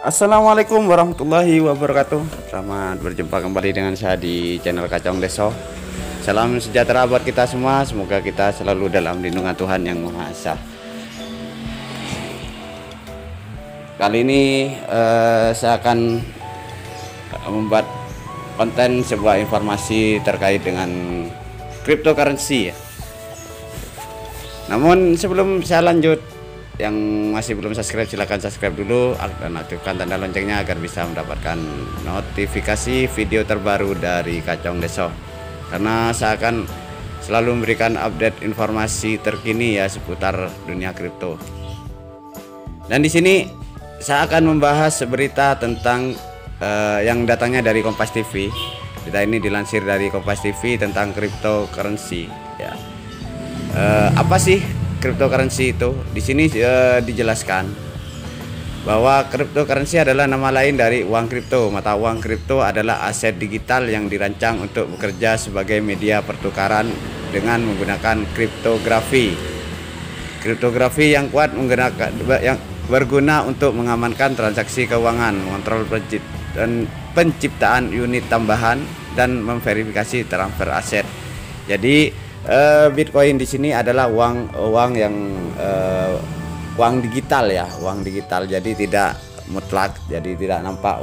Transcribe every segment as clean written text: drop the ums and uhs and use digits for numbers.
Assalamualaikum warahmatullahi wabarakatuh. Selamat berjumpa kembali dengan saya di channel Kacong Deso. Salam sejahtera buat kita semua. Semoga kita selalu dalam lindungan Tuhan Yang Maha Esa. Kali ini saya akan membuat konten sebuah informasi terkait dengan cryptocurrency ya. Namun sebelum saya lanjut, yang masih belum subscribe silahkan subscribe dulu dan aktifkan tanda loncengnya agar bisa mendapatkan notifikasi video terbaru dari Kacong Deso, karena saya akan selalu memberikan update informasi terkini ya seputar dunia kripto. Dan di sini saya akan membahas berita tentang yang datangnya dari Kompas TV. Berita ini dilansir dari Kompas TV tentang cryptocurrency ya. Apa sih cryptocurrency itu? Di sini dijelaskan bahwa cryptocurrency adalah nama lain dari uang kripto. Mata uang kripto adalah aset digital yang dirancang untuk bekerja sebagai media pertukaran dengan menggunakan kriptografi. Kriptografi yang kuat yang berguna untuk mengamankan transaksi keuangan, mengontrol penciptaan unit tambahan dan memverifikasi transfer aset. Jadi Bitcoin di sini adalah uang yang uang digital ya, uang digital. Jadi tidak mutlak, jadi tidak nampak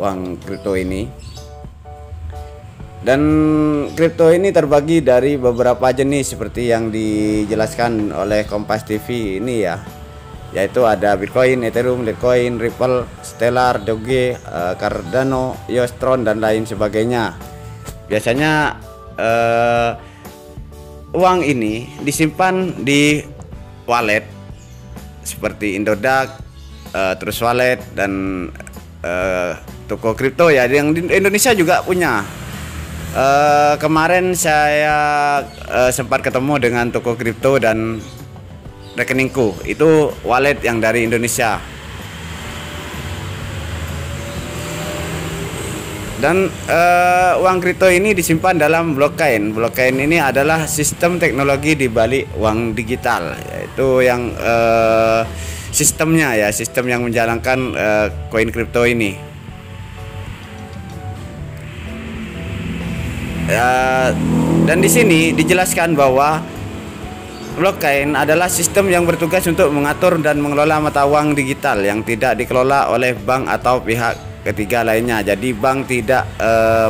uang kripto ini. Dan kripto ini terbagi dari beberapa jenis seperti yang dijelaskan oleh Kompas TV ini ya, yaitu ada Bitcoin, Ethereum, Litecoin, Ripple, Stellar, Doge, Cardano, EOS, Tron dan lain sebagainya. Biasanya uang ini disimpan di wallet seperti Indodax, Trust Wallet dan toko kripto ya, yang di Indonesia juga punya. Kemarin saya sempat ketemu dengan toko kripto dan rekeningku itu wallet yang dari Indonesia. Dan uang kripto ini disimpan dalam blockchain. Blockchain ini adalah sistem teknologi di balik uang digital, yaitu yang sistemnya ya, sistem yang menjalankan koin kripto ini. Dan di sini dijelaskan bahwa blockchain adalah sistem yang bertugas untuk mengatur dan mengelola mata uang digital yang tidak dikelola oleh bank atau pihak ketiga lainnya. Jadi bank tidak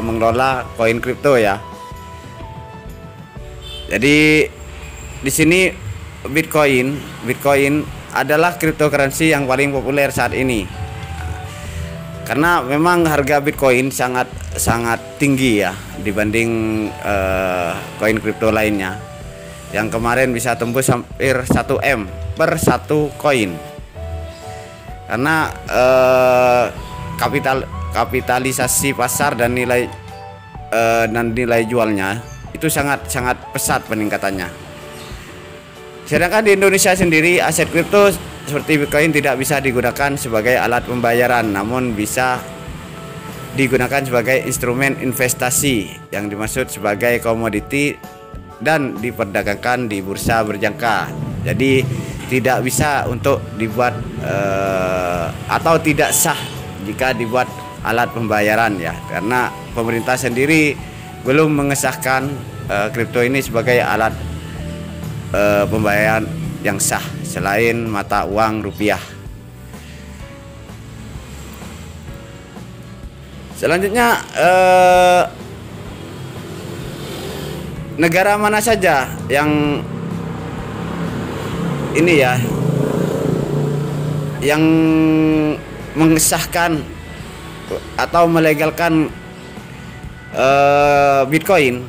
mengelola koin kripto ya. Jadi di sini Bitcoin adalah cryptocurrency yang paling populer saat ini. Karena memang harga Bitcoin sangat tinggi ya dibanding koin kripto lainnya. Yang kemarin bisa tembus hampir 1M per satu koin. Karena kapitalisasi pasar dan nilai jualnya itu sangat pesat peningkatannya. Sedangkan di Indonesia sendiri aset kripto seperti Bitcoin tidak bisa digunakan sebagai alat pembayaran, namun bisa digunakan sebagai instrumen investasi yang dimaksud sebagai komoditi dan diperdagangkan di bursa berjangka. Jadi tidak bisa untuk dibuat atau tidak sah jika dibuat alat pembayaran ya, karena pemerintah sendiri belum mengesahkan kripto ini sebagai alat pembayaran yang sah selain mata uang rupiah. Selanjutnya negara mana saja yang ini ya, yang mengesahkan atau melegalkan Bitcoin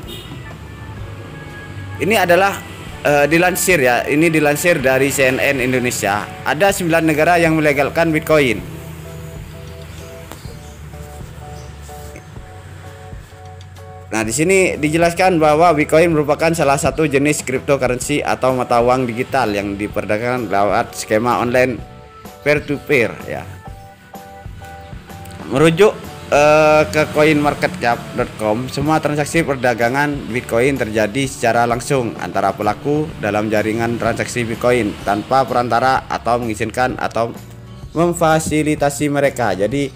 ini adalah dilansir ya, ini dilansir dari CNN Indonesia. Ada 9 negara yang melegalkan Bitcoin. Nah, di sini dijelaskan bahwa Bitcoin merupakan salah satu jenis cryptocurrency atau mata uang digital yang diperdagangkan lewat skema online peer-to-peer ya. Merujuk ke coinmarketcap.com, semua transaksi perdagangan Bitcoin terjadi secara langsung antara pelaku dalam jaringan transaksi Bitcoin tanpa perantara atau mengizinkan atau memfasilitasi mereka. Jadi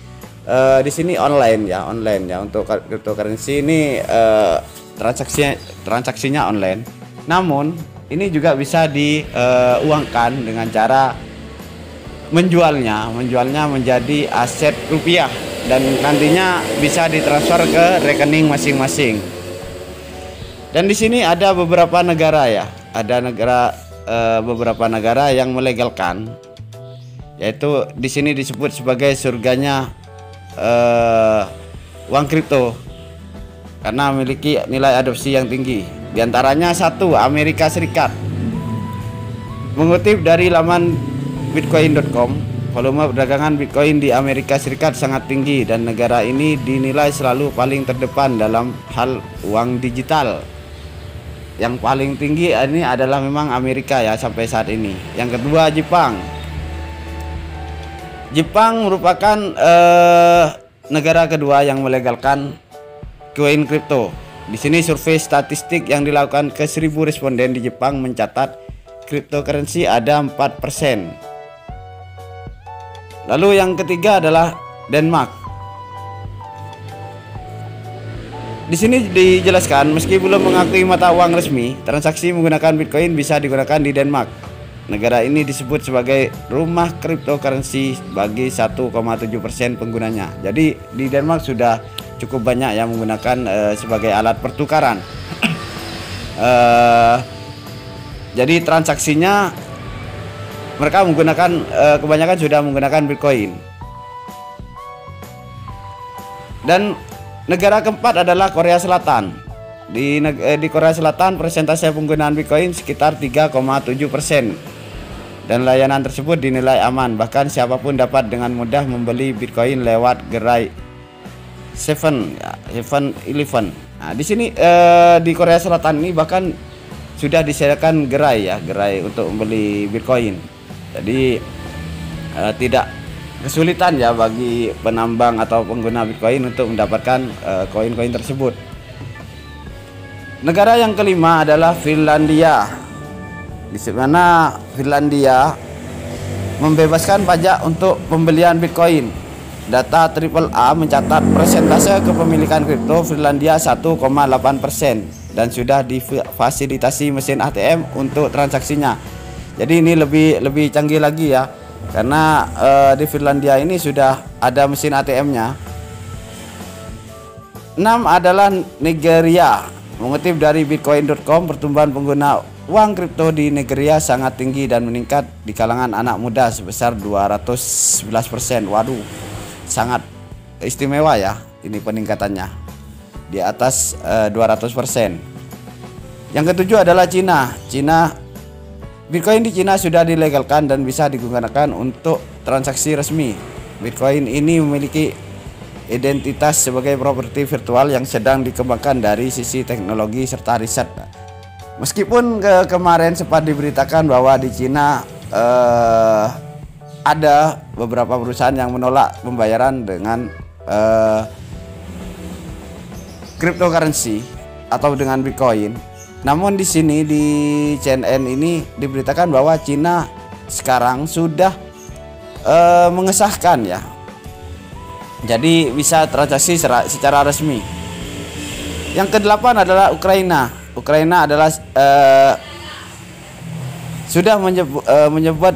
di sini online ya untuk cryptocurrency ini transaksinya online. Namun ini juga bisa diuangkan dengan cara menjualnya menjadi aset rupiah dan nantinya bisa ditransfer ke rekening masing-masing. Dan di sini ada beberapa negara ya, beberapa negara yang melegalkan, yaitu di sini disebut sebagai surganya uang kripto karena memiliki nilai adopsi yang tinggi. Di antaranya satu, Amerika Serikat. Mengutip dari laman bitcoin.com, volume perdagangan Bitcoin di Amerika Serikat sangat tinggi dan negara ini dinilai selalu paling terdepan dalam hal uang digital. Yang paling tinggi ini adalah memang Amerika ya sampai saat ini. Yang kedua, Jepang. Jepang merupakan negara kedua yang melegalkan koin kripto. Di sini survei statistik yang dilakukan ke 1000 responden di Jepang mencatat cryptocurrency ada 4%. Lalu yang ketiga adalah Denmark. Di sini dijelaskan meski belum mengakui mata uang resmi, transaksi menggunakan Bitcoin bisa digunakan di Denmark. Negara ini disebut sebagai rumah cryptocurrency bagi 1,7% penggunanya. Jadi di Denmark sudah cukup banyak yang menggunakan sebagai alat pertukaran. Jadi transaksinya mereka menggunakan kebanyakan sudah menggunakan Bitcoin. Dan negara keempat adalah Korea Selatan. Di Korea Selatan persentase penggunaan Bitcoin sekitar 3,7%. Dan layanan tersebut dinilai aman, bahkan siapapun dapat dengan mudah membeli Bitcoin lewat gerai 7-Eleven. Nah, di sini di Korea Selatan ini bahkan sudah disediakan gerai untuk membeli Bitcoin. Jadi tidak kesulitan ya bagi penambang atau pengguna Bitcoin untuk mendapatkan koin-koin tersebut. Negara yang kelima adalah Finlandia. Di mana Finlandia membebaskan pajak untuk pembelian Bitcoin. Data AAA mencatat persentase kepemilikan kripto Finlandia 1,8% dan sudah difasilitasi mesin ATM untuk transaksinya. Jadi ini lebih canggih lagi ya, karena di Finlandia ini sudah ada mesin ATM-nya. 6 adalah Nigeria. Mengutip dari bitcoin.com, pertumbuhan pengguna uang kripto di Nigeria sangat tinggi dan meningkat di kalangan anak muda sebesar 211%. Waduh, sangat istimewa ya ini peningkatannya, di atas 200%. Yang ketujuh adalah Cina. Bitcoin di Cina sudah dilegalkan dan bisa digunakan untuk transaksi resmi. Bitcoin ini memiliki identitas sebagai properti virtual yang sedang dikembangkan dari sisi teknologi serta riset. Meskipun kemarin sempat diberitakan bahwa di Cina ada beberapa perusahaan yang menolak pembayaran dengan cryptocurrency atau dengan Bitcoin. Namun di sini di CNN ini diberitakan bahwa Cina sekarang sudah mengesahkan ya. Jadi bisa transaksi secara resmi. Yang kedelapan adalah Ukraina. Ukraina adalah sudah menyebut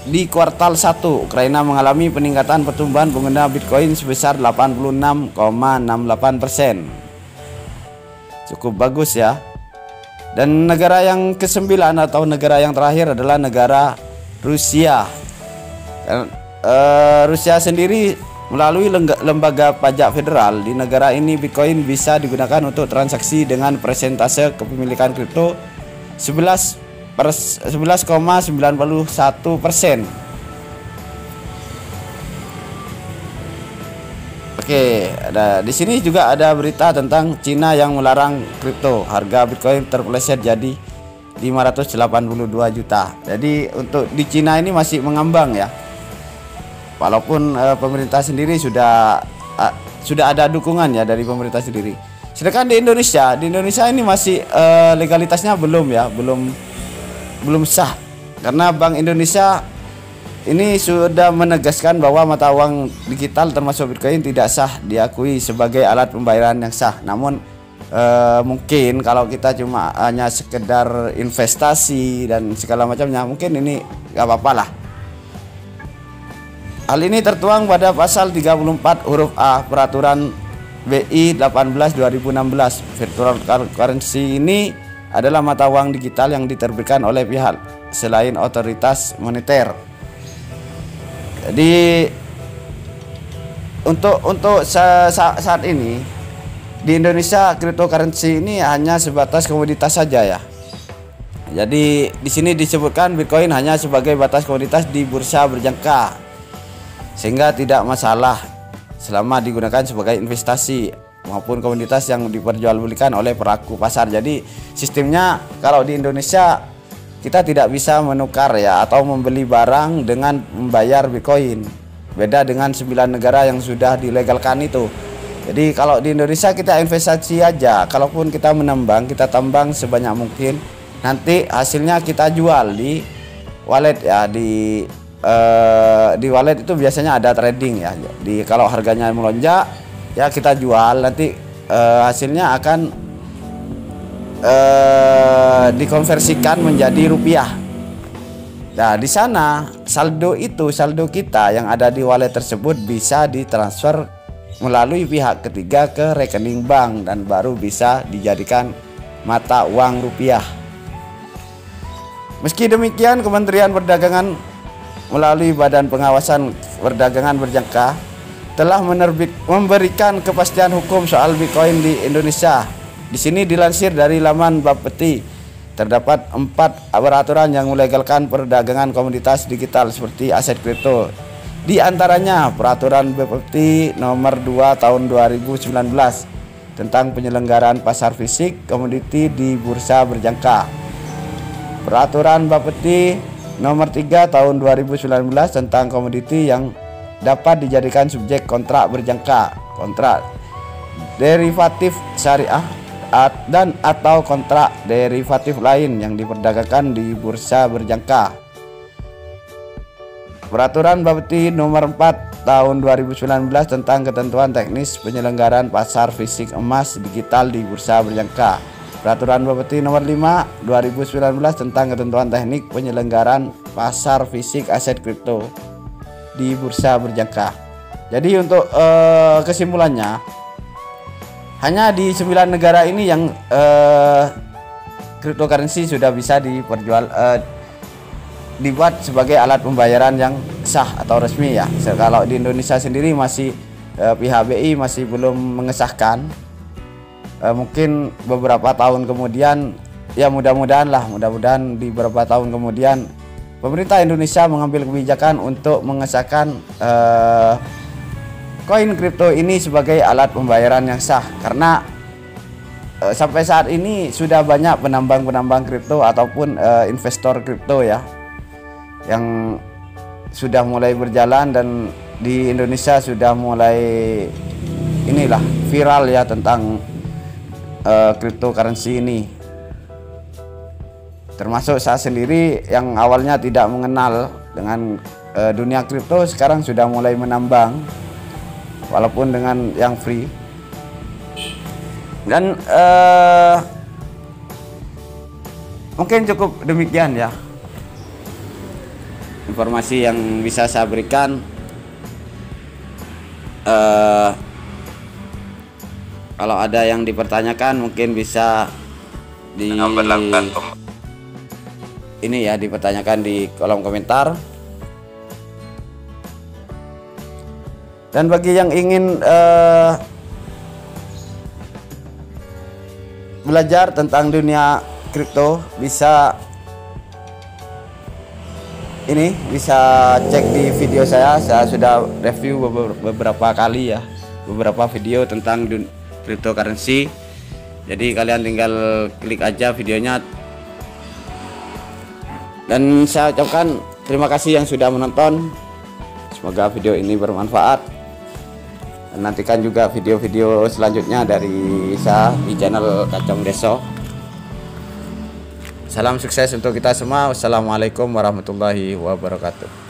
di kuartal 1 Ukraina mengalami peningkatan pertumbuhan pengguna Bitcoin sebesar 86,68%. Cukup bagus ya. Dan negara yang ke-9 atau negara yang terakhir adalah negara Rusia. Rusia sendiri melalui lembaga pajak federal di negara ini, Bitcoin bisa digunakan untuk transaksi dengan persentase kepemilikan kripto 11,91%. Oke, di sini juga ada berita tentang Cina yang melarang kripto. Harga Bitcoin terpeleset jadi 582 juta. Jadi untuk di Cina ini masih mengambang ya. Walaupun pemerintah sendiri sudah ada dukungan ya dari pemerintah sendiri. Sedangkan di Indonesia ini masih legalitasnya belum sah, karena Bank Indonesia ini sudah menegaskan bahwa mata uang digital termasuk Bitcoin tidak sah diakui sebagai alat pembayaran yang sah. Namun mungkin kalau kita cuma hanya sekedar investasi dan segala macamnya, mungkin ini gak apa-apa lah. Hal ini tertuang pada pasal 34 huruf A Peraturan BI 18 2016. Virtual currency ini adalah mata uang digital yang diterbitkan oleh pihak selain otoritas moneter. Jadi untuk saat ini di Indonesia cryptocurrency ini hanya sebatas komoditas saja ya. Jadi di sini disebutkan Bitcoin hanya sebagai batas komoditas di bursa berjangka, sehingga tidak masalah selama digunakan sebagai investasi maupun komoditas yang diperjualbelikan oleh pelaku pasar. Jadi sistemnya kalau di Indonesia kita tidak bisa menukar ya atau membeli barang dengan membayar Bitcoin. Beda dengan 9 negara yang sudah dilegalkan itu. Jadi kalau di Indonesia kita investasi aja, kalaupun kita menambang, kita tambang sebanyak mungkin, nanti hasilnya kita jual di wallet ya, di wallet itu biasanya ada trading ya. Di kalau harganya melonjak ya kita jual, nanti hasilnya akan dikonversikan menjadi rupiah. Nah, di sana saldo kita yang ada di wallet tersebut bisa ditransfer melalui pihak ketiga ke rekening bank dan baru bisa dijadikan mata uang rupiah. Meski demikian, Kementerian Perdagangan melalui Badan Pengawasan Perdagangan Berjangka telah memberikan kepastian hukum soal Bitcoin di Indonesia. Di sini dilansir dari laman Bapeti, terdapat 4 peraturan yang melegalkan perdagangan komoditas digital seperti aset kripto. Di antaranya Peraturan Bapeti Nomor 2 Tahun 2019 tentang penyelenggaraan pasar fisik komoditi di bursa berjangka. Peraturan Bapeti Nomor 3 Tahun 2019 tentang komoditi yang dapat dijadikan subjek kontrak berjangka, kontrak derivatif syariah dan atau kontrak derivatif lain yang diperdagangkan di bursa berjangka. Peraturan Bapeti Nomor 4 Tahun 2019 tentang ketentuan teknis penyelenggaraan pasar fisik emas digital di bursa berjangka. Peraturan Bapeti Nomor 5 2019 tentang ketentuan teknik penyelenggaraan pasar fisik aset kripto di bursa berjangka. Jadi untuk kesimpulannya, hanya di 9 negara ini yang cryptocurrency sudah bisa dibuat sebagai alat pembayaran yang sah atau resmi ya. Kalau di Indonesia sendiri masih pihak BI masih belum mengesahkan. Mungkin beberapa tahun kemudian ya mudah-mudahan di beberapa tahun kemudian pemerintah Indonesia mengambil kebijakan untuk mengesahkan koin kripto ini sebagai alat pembayaran yang sah, karena sampai saat ini sudah banyak penambang kripto ataupun investor kripto ya yang sudah mulai berjalan, dan di Indonesia sudah mulai viral ya tentang cryptocurrency ini. Termasuk saya sendiri yang awalnya tidak mengenal dengan dunia kripto, sekarang sudah mulai menambang walaupun dengan yang free. Dan mungkin cukup demikian ya informasi yang bisa saya berikan. Kalau ada yang dipertanyakan mungkin bisa dipertanyakan di kolom komentar. Dan bagi yang ingin belajar tentang dunia kripto, bisa cek di video saya sudah review beberapa kali ya, beberapa video tentang cryptocurrency. Jadi kalian tinggal klik aja videonya. Dan saya ucapkan terima kasih yang sudah menonton. Semoga video ini bermanfaat. Dan nantikan juga video-video selanjutnya dari saya di channel Kacong Deso. Salam sukses untuk kita semua. Wassalamualaikum warahmatullahi wabarakatuh.